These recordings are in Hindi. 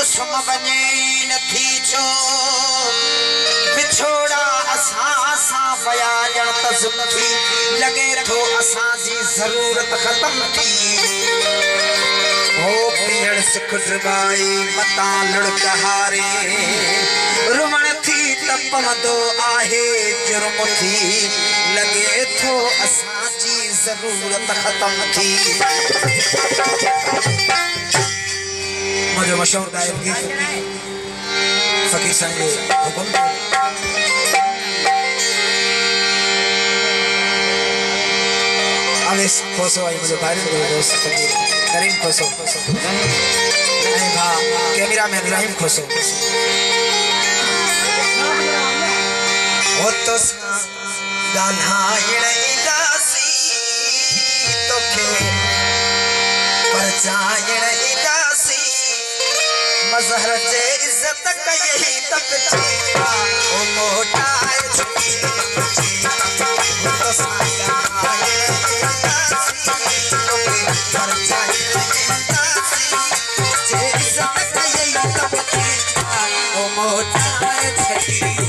सुम वञे नथी छो बिछोड़ा असां वया ॼण तज़म थी लगे थो असां जी ज़रूरत ख़त्म थी हो पीअण सिख ड्रबाई मता लड़क हारे रुमण थी तपवंदो आहे जुर्म थी लगे थो असां जी ज़रूरत ख़त्म थी मुझे मशहूर गायक गीत फकीर साईं जो हुकुम आवेश खोसो आई मुझे भाई दोस्त फकीर करीम खोसो नहीं भा कैमरा मैन रहीम खोसो हो तो गाल्हाइण ईंदासी तोखे परचाइण ईंदासी मज़हर जे इज्जत कई तक चीता ओ मोटाए छुटी तो गाल्हाइण ईंदासी तोखे परचाइण ईंदासी जे इज्जत कई तक चीता ओ मोटाए छुटी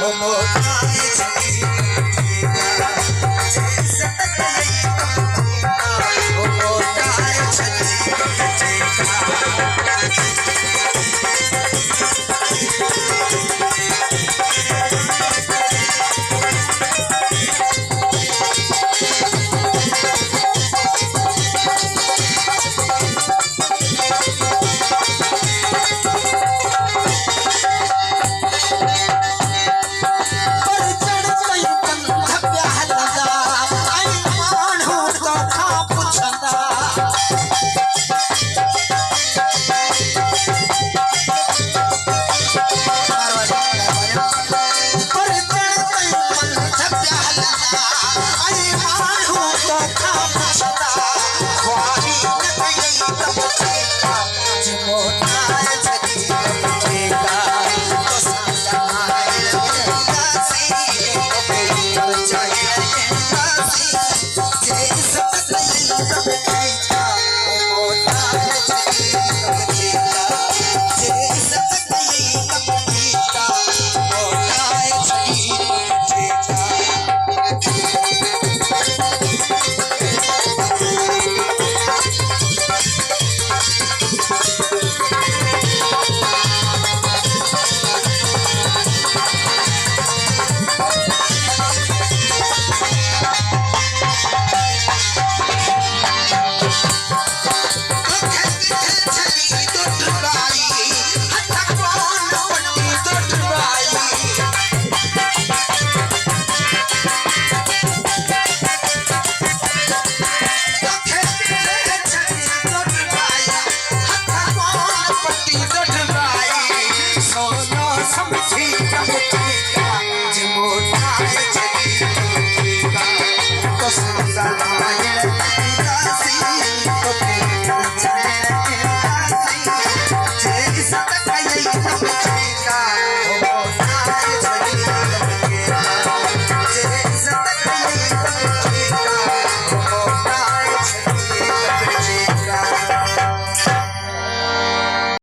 Oh,